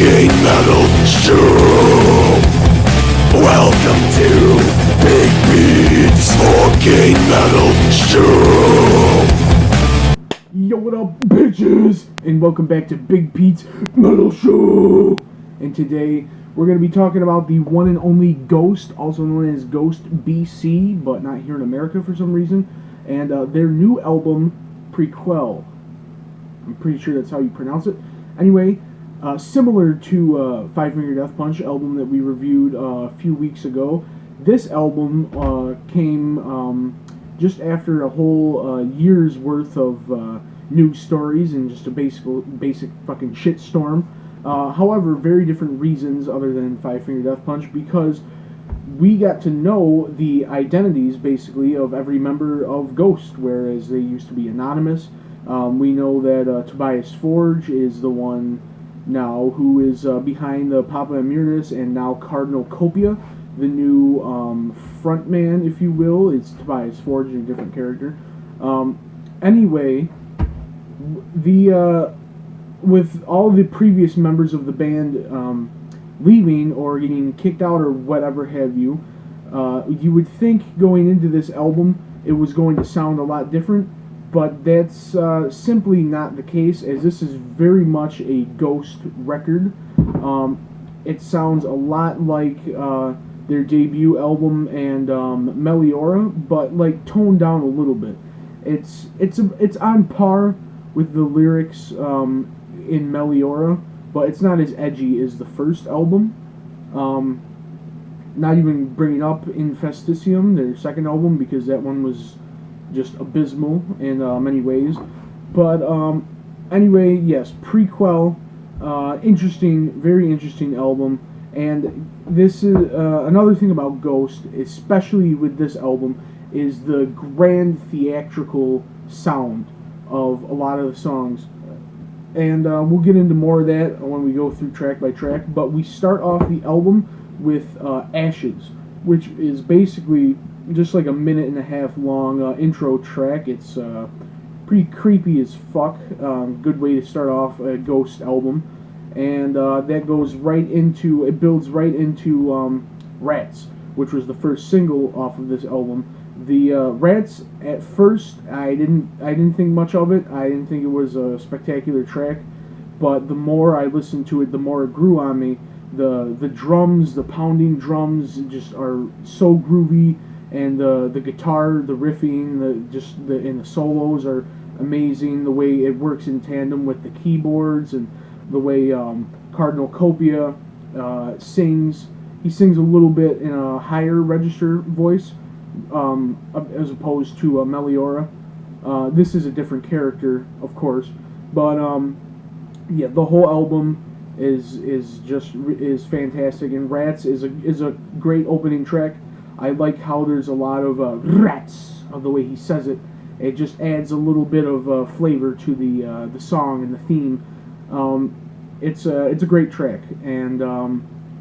fucking metal show. Welcome to Big Beats fucking metal show. Yo, what up, bitches? And welcome back to Big Pete's Metal Show. And today we're going to be talking about the one and only Ghost, also known as Ghost BC, but not here in America for some reason, and their new album, Prequelle. I'm pretty sure that's how you pronounce it. Anyway, similar to Five Finger Death Punch album that we reviewed a few weeks ago, this album came just after a whole year's worth of news stories and just a basic fucking shitstorm. However, very different reasons other than Five Finger Death Punch, because we got to know the identities basically of every member of Ghost, whereas they used to be anonymous. We know that Tobias Forge is the one now who is behind the Papa Emeritus, and now Cardinal Copia, the new frontman, if you will. It's Tobias Forge, a different character. Anyway, with all the previous members of the band leaving or getting kicked out or whatever have you, you would think going into this album it was going to sound a lot different, but that's simply not the case, as this is very much a Ghost record. It sounds a lot like their debut album and Meliora, but like toned down a little bit. It's on par with the lyrics in Meliora, but it's not as edgy as the first album. Not even bringing up Infesticium, their second album, because that one was just abysmal in many ways. But anyway, yes, Prequelle, interesting, very interesting album. And this is another thing about Ghost, especially with this album, is the grand theatrical sound of a lot of the songs. And we'll get into more of that when we go through track by track. But we start off the album with Ashes, which is basically just like a minute and a half long intro track. It's pretty creepy as fuck. Good way to start off a Ghost album. And that goes right into, it builds right into Rats, which was the first single off of this album. The Rats, at first, I didn't think much of it. I didn't think it was a spectacular track, but the more I listened to it, the more it grew on me. The drums, the pounding drums, just are so groovy, and the guitar, the riffing, and the solos are amazing. The way it works in tandem with the keyboards, and the way Cardinal Copia sings. He sings a little bit in a higher register voice, as opposed to Meliora. This is a different character, of course, but yeah, the whole album is fantastic, and Rats is a great opening track. I like how there's a lot of rats, of the way he says it. It just adds a little bit of flavor to the song and the theme. It's a great track, and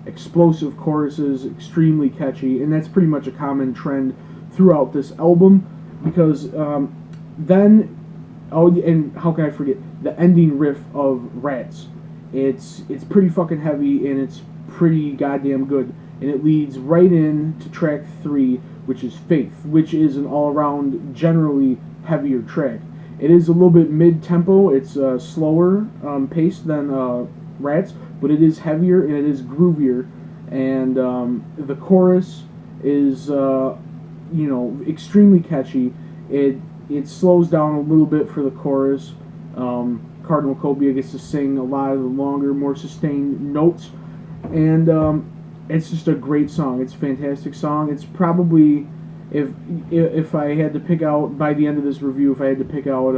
explosive choruses, extremely catchy, and that's pretty much a common trend throughout this album, because and how can I forget the ending riff of Rats? It's pretty fucking heavy, and it's pretty goddamn good, and it leads right in to track 3, which is Faith, which is an all-around generally heavier track. It is a little bit mid-tempo. It's slower paced than Rats, but it is heavier and it is groovier, and the chorus is extremely catchy. It slows down a little bit for the chorus. Cardinal Copia gets to sing a lot of the longer, more sustained notes, and it's just a great song. It's a fantastic song. It's probably, if I had to pick out, by the end of this review, if I had to pick out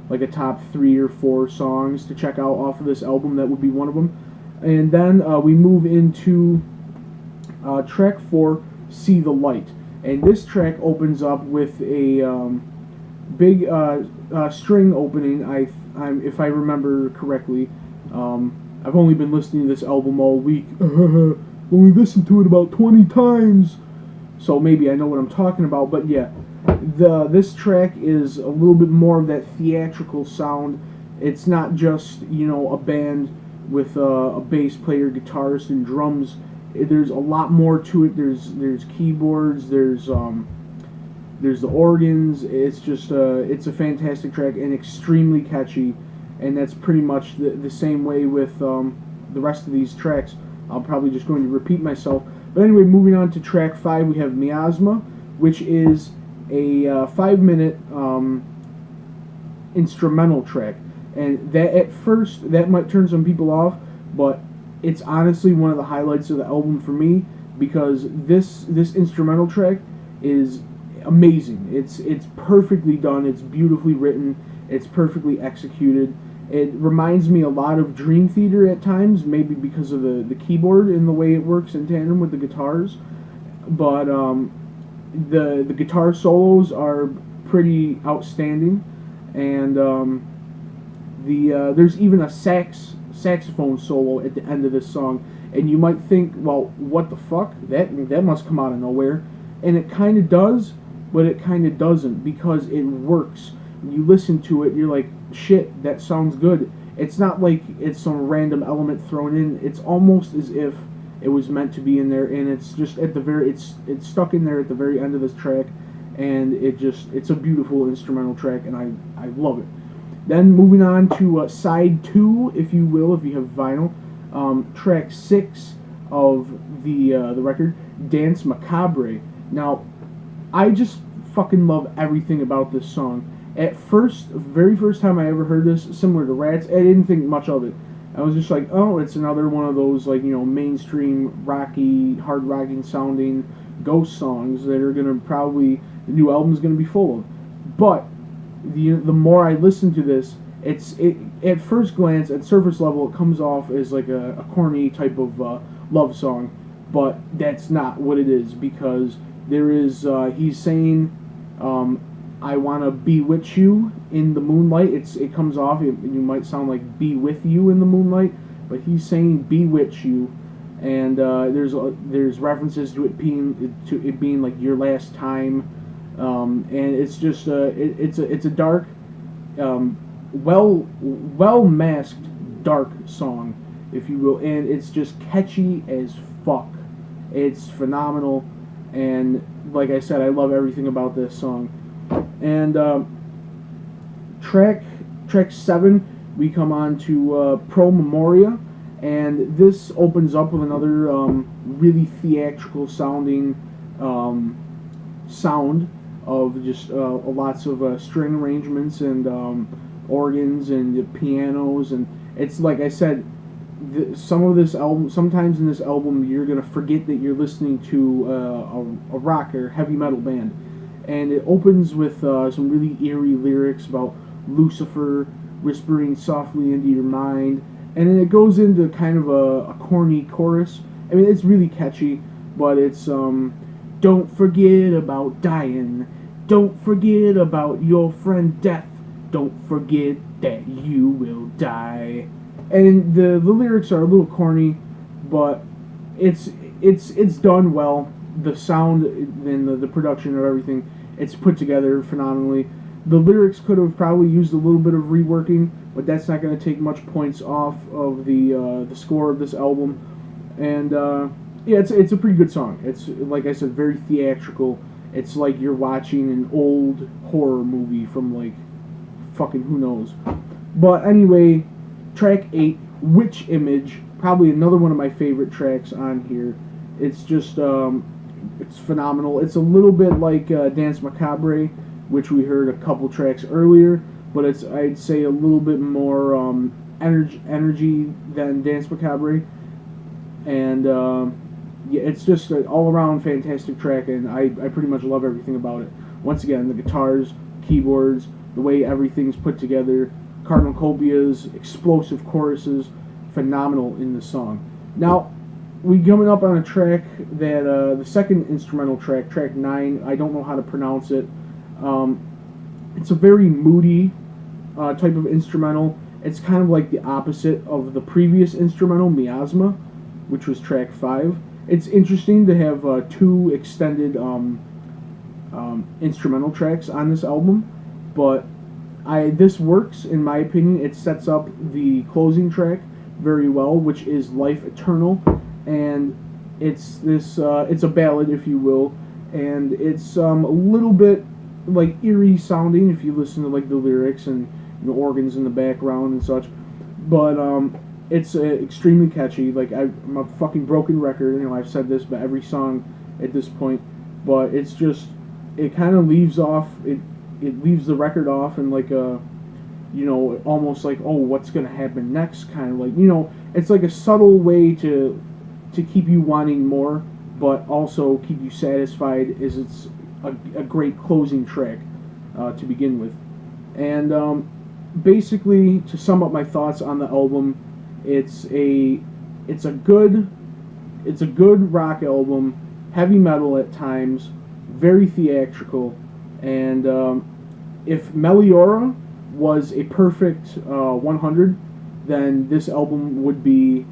like a top 3 or 4 songs to check out off of this album, that would be one of them. And then we move into track 4, See the Light. And this track opens up with a big string opening, if I remember correctly. I've only been listening to this album all week. Only listened to it about 20 times. So maybe I know what I'm talking about, but yeah. This track is a little bit more of that theatrical sound. It's not just, a band with a bass player, guitarist, and drums. There's a lot more to it. There's keyboards. There's the organs. It's just it's a fantastic track and extremely catchy, and that's pretty much the same way with the rest of these tracks. I'm probably just going to repeat myself. But anyway, moving on to track 5, we have Miasma, which is a 5-minute instrumental track. And that at first, that might turn some people off, but it's honestly one of the highlights of the album for me, because this instrumental track is amazing. It's perfectly done. It's beautifully written. It's perfectly executed. It reminds me a lot of Dream Theater at times, maybe because of the keyboard and the way it works in tandem with the guitars. But the guitar solos are pretty outstanding, and there's even a saxophone solo at the end of this song, and you might think, well, what the fuck? That must come out of nowhere, and it kind of does, but it kind of doesn't, because it works. When you listen to it, you're like, shit, that sounds good. It's not like it's some random element thrown in. It's almost as if it was meant to be in there, and it's just at the very, it's stuck in there at the very end of this track, and it's a beautiful instrumental track, and I love it. Then moving on to side 2, if you will, if you have vinyl, track 6 of the record, Danse Macabre. Now, I just fucking love everything about this song. At first, very first time I ever heard this, similar to Rats, I didn't think much of it. I was just like, oh, it's another one of those, like, you know, mainstream rocky, hard rocking sounding ghost songs that are gonna probably, the new album's gonna be full of. But the more I listen to this, it at first glance, at surface level, it comes off as like a corny type of love song, but that's not what it is, because there is he's saying, I want to be with you in the moonlight. It comes off, you might sound like be with you in the moonlight, but he's saying be with you, and there's references to it being like your last time, and it's just it's a dark, well masked dark song, if you will, and it's just catchy as fuck. It's phenomenal, and like I said, I love everything about this song. And track 7, we come on to Pro Memoria, and this opens up with another really theatrical sounding sound of just lots of string arrangements and organs and pianos, and it's like I said, sometimes in this album you're gonna forget that you're listening to a rock or heavy metal band. And it opens with some really eerie lyrics about Lucifer whispering softly into your mind, and then it goes into kind of a corny chorus. I mean, it's really catchy, but it's don't forget about dying, don't forget about your friend death, don't forget that you will die. And the lyrics are a little corny, but it's done well. The sound and the production of everything, it's put together phenomenally. The lyrics could have probably used a little bit of reworking, but that's not going to take much points off of the score of this album. And yeah, it's a pretty good song. It's, like I said, very theatrical. It's like you're watching an old horror movie from, like, fucking who knows. But anyway, track 8, Witch Image, probably another one of my favorite tracks on here. It's just it's phenomenal. It's a little bit like Danse Macabre, which we heard a couple tracks earlier, but it's, I'd say, a little bit more energy than Danse Macabre. And yeah, it's just an all-around fantastic track, and I pretty much love everything about it. Once again, the guitars, keyboards, the way everything's put together, cornucopias, explosive choruses, phenomenal in the song. Now, we coming up on a track that, the second instrumental track, track 9, I don't know how to pronounce it. It's a very moody type of instrumental. It's kind of like the opposite of the previous instrumental, Miasma, which was track 5. It's interesting to have 2 extended instrumental tracks on this album, but this works, in my opinion. It sets up the closing track very well, which is Life Eternal, and it's it's a ballad, if you will, and it's a little bit like eerie sounding if you listen to like the lyrics and the organs in the background and such, but it's extremely catchy. Like I'm a fucking broken record. I've said this about every song at this point, but it's just it kind of leaves off it leaves the record off in like a almost like, oh, what's gonna happen next, kind of like it's like a subtle way to keep you wanting more, but also keep you satisfied, as it's a great closing track to begin with. And basically, to sum up my thoughts on the album, it's a good rock album, heavy metal at times, very theatrical, and if Meliora was a perfect 100, then this album would be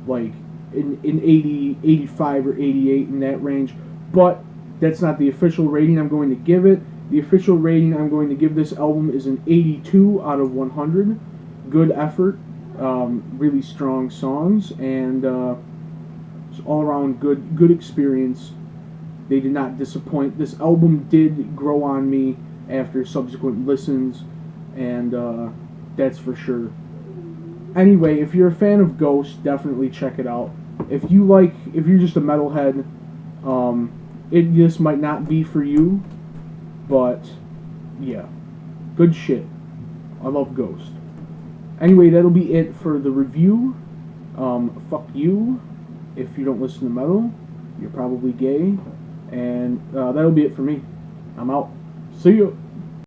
like in 80, 85, or 88, in that range. But that's not the official rating I'm going to give it. The official rating I'm going to give this album is an 82 out of 100. Good effort, really strong songs, and all around good experience. They did not disappoint. This album did grow on me after subsequent listens, and that's for sure. Anyway, if you're a fan of Ghost, definitely check it out. If you're just a metalhead, this might not be for you, but yeah, good shit. I love Ghost. Anyway, that'll be it for the review. Fuck you. If you don't listen to metal, you're probably gay. And that'll be it for me. I'm out. See you.